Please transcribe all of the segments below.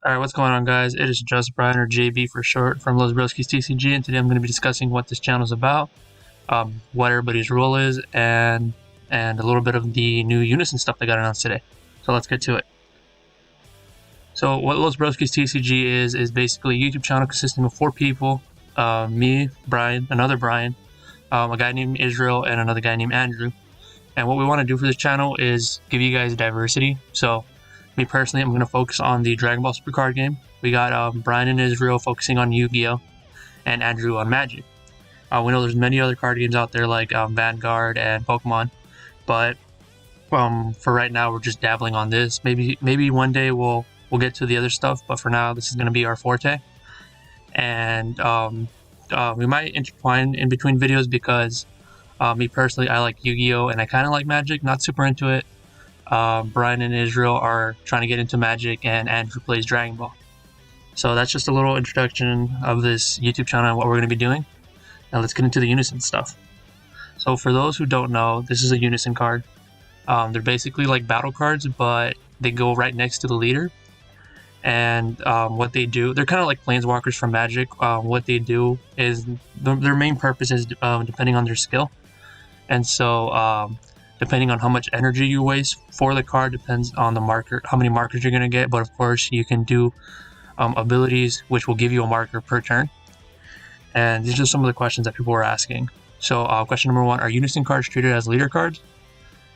Alright, what's going on, guys? It is just Brian, or JB for short, from Los Broski's TCG, and today I'm going to be discussing what this channel is about, what everybody's role is, and a little bit of the new Unison stuff that got announced today. So let's get to it. So what Los Broski's TCG is basically a YouTube channel consisting of 4 people, me, Brian, another Brian, a guy named Israel, and another guy named Andrew. And what we want to do for this channel is give you guys diversity. So me personally, I'm going to focus on the Dragon Ball Super card game. We got Brian and Israel focusing on Yu-Gi-Oh! And Andrew on Magic. We know there's many other card games out there like Vanguard and Pokemon, but for right now we're just dabbling on this. Maybe one day we'll get to the other stuff, but for now this is going to be our forte. And we might intertwine in between videos because me personally, I like Yu-Gi-Oh! And I kind of like Magic, not super into it. Brian and Israel are trying to get into Magic, and Andrew plays Dragon Ball. So that's just a little introduction of this YouTube channel and what we're going to be doing. Now let's get into the Unison stuff. So for those who don't know, this is a Unison card. They're basically like battle cards, but they go right next to the leader. And what they do, they're kind of like planeswalkers from Magic. What they do is their main purpose is depending on their skill. And so depending on how much energy you waste for the card depends on the marker, how many markers you're going to get. But of course, you can do abilities which will give you a marker per turn. And these are some of the questions that people were asking. So question number 1, are Unison cards treated as leader cards?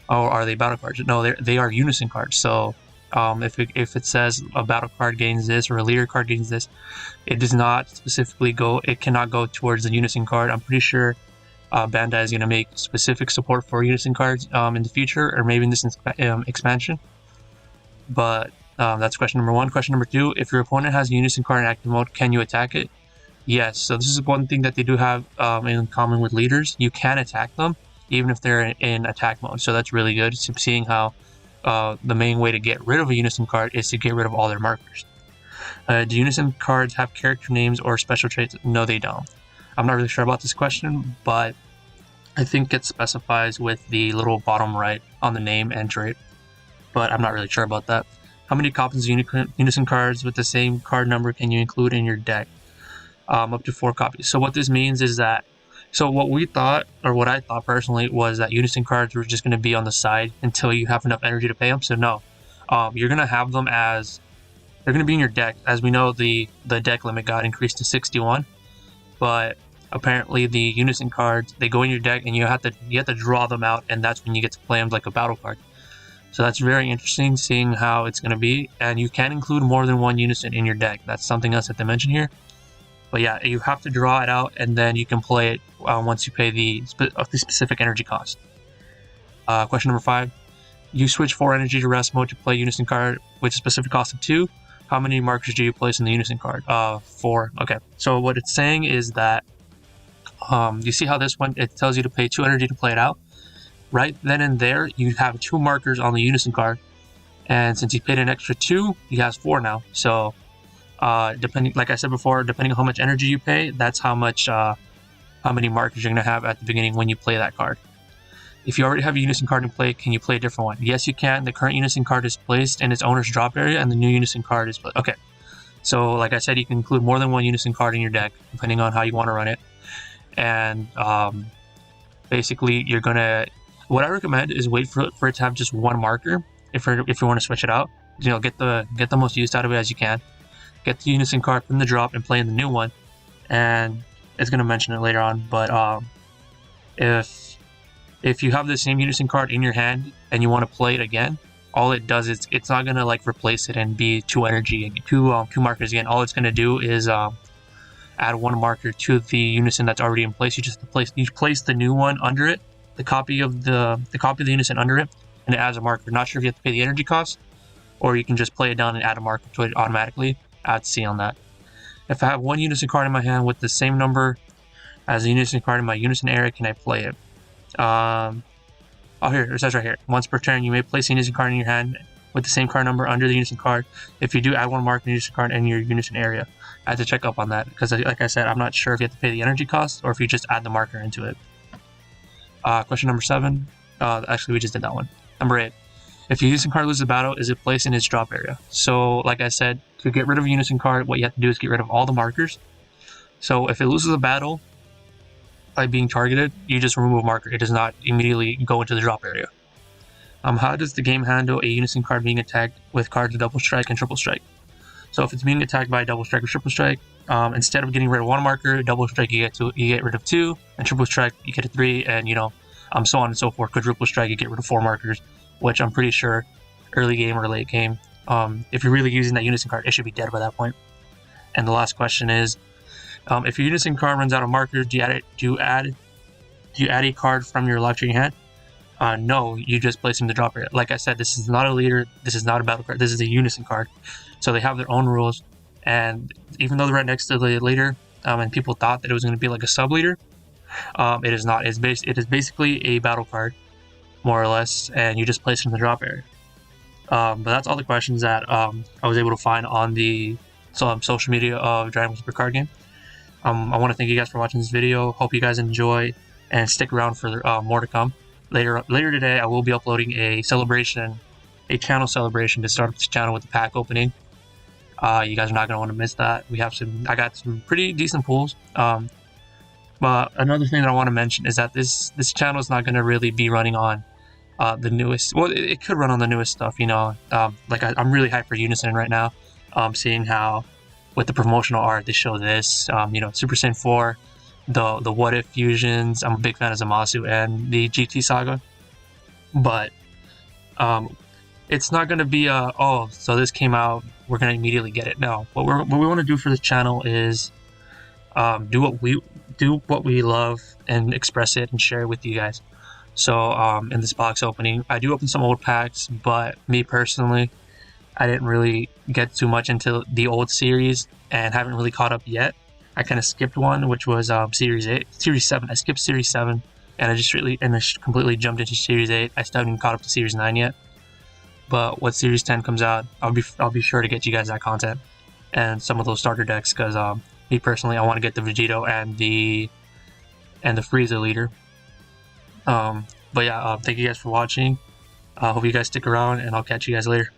Or are they battle cards? No, they are Unison cards. So if it says a battle card gains this or a leader card gains this, it does not specifically go, it cannot go towards the Unison card. I'm pretty sure Bandai is going to make specific support for Unison cards in the future, or maybe in this expansion. But that's question number 1. Question number 2, if your opponent has a Unison card in active mode, can you attack it? Yes. So this is one thing that they do have in common with leaders. You can attack them even if they're in attack mode. So that's really good. So seeing how the main way to get rid of a Unison card is to get rid of all their markers. Do Unison cards have character names or special traits? No, they don't. I'm not really sure about this question, but I think it specifies with the little bottom right on the name and trait, but I'm not really sure about that. How many copies of Unison cards with the same card number can you include in your deck? Up to 4 copies. So what this means is that, so what we thought, or what I thought personally, was that Unison cards were just going to be on the side until you have enough energy to pay them. So no, you're going to have them as, they're going to be in your deck. As we know, the deck limit got increased to 61, but apparently the Unison cards, they go in your deck and you have to draw them out, and that's when you get to play them like a battle card. So that's very interesting, seeing how it's going to be. And you can include more than one Unison in your deck. That's something else that they mention here. But yeah, you have to draw it out, and then you can play it once you pay the specific energy cost. Question number 5, you switch 4 energy to rest mode to play Unison card with a specific cost of 2. How many markers do you place in the Unison card? 4. Okay, so what it's saying is that you see how this one, it tells you to pay 2 energy to play it out. Right then and there, you have 2 markers on the Unison card, and since you paid an extra 2, he has 4 now. So depending, like I said before, depending on how much energy you pay, that's how many markers you're going to have at the beginning when you play that card. If you already have a Unison card in play, can you play a different one? Yes, you can. The current Unison card is placed in its owner's drop area, and the new Unison card is placed. Okay, so like I said, you can include more than one Unison card in your deck, depending on how you want to run it. And basically, you're going to, what I recommend is wait for it to have just 1 marker if you want to switch it out. You know, get the most use out of it as you can. Get the Unison card from the drop and play in the new one, and it's going to mention it later on. But if you have the same Unison card in your hand and you want to play it again, all it does is it's not going to like replace it and be 2 energy, 2 markers again. All it's going to do is add 1 marker to the Unison that's already in place. You place the new one under it, the copy of the Unison under it, and it adds a marker. Not sure if you have to pay the energy cost, or you can just play it down and add a marker to it automatically. Add C on that. If I have 1 Unison card in my hand with the same number as a Unison card in my Unison area, can I play it? Here, it says right here. Once per turn, you may place a Unison card in your hand with the same card number under the Unison card. If you do, add 1 mark in Unison card in your Unison area. I had to check up on that because, like I said, I'm not sure if you have to pay the energy cost or if you just add the marker into it. Question number 7. Actually, we just did that one. Number 8. If your Unison card loses a battle, is it placed in its drop area? So, like I said, to get rid of a Unison card, what you have to do is get rid of all the markers. So if it loses a battle by being targeted, you just remove a marker. It does not immediately go into the drop area. How does the game handle a Unison card being attacked with cards of double strike and triple strike? So if it's being attacked by double strike or triple strike, instead of getting rid of one marker, double strike you get rid of 2, and triple strike you get a 3, and so on and so forth. Quadruple strike you get rid of 4 markers, which I'm pretty sure early game or late game, if you're really using that Unison card, it should be dead by that point. And the last question is, if your Unison card runs out of markers, do you add a card from your live tree hand? No, you just place them in the drop area. Like I said, this is not a leader, this is not a battle card, this is a Unison card. So they have their own rules, and even though they're right next to the leader, and people thought that it was going to be like a sub leader, it is not. It is basically a battle card, more or less, and you just place it in the drop area. But that's all the questions that I was able to find on the social media of Dragon Ball Super Card Game. I want to thank you guys for watching this video. Hope you guys enjoy and stick around for more to come. Later today, I will be uploading a channel celebration to start this channel with the pack opening. You guys are not going to want to miss that. I got some pretty decent pulls. But another thing that I want to mention is that this channel is not going to really be running on the newest. Well, it could run on the newest stuff, like I'm really hyped for Unison right now. Seeing how with the promotional art they show this, Super Saiyan 4, the What If fusions. I'm a big fan of Zamasu and the GT Saga, but it's not going to be so this came out, we're going to immediately get it. No, what we want to do for this channel is do what we love and express it and share it with you guys. So in this box opening, I do open some old packs, but me personally, I didn't really get too much into the old series and haven't really caught up yet. I kind of skipped one, which was Series 7. I skipped Series 7, and I completely jumped into Series 8. I still haven't caught up to Series 9 yet. But when Series 10 comes out, I'll be sure to get you guys that content and some of those starter decks, because me personally, I want to get the Vegito and the Frieza leader. But yeah, thank you guys for watching. Hope you guys stick around, and I'll catch you guys later.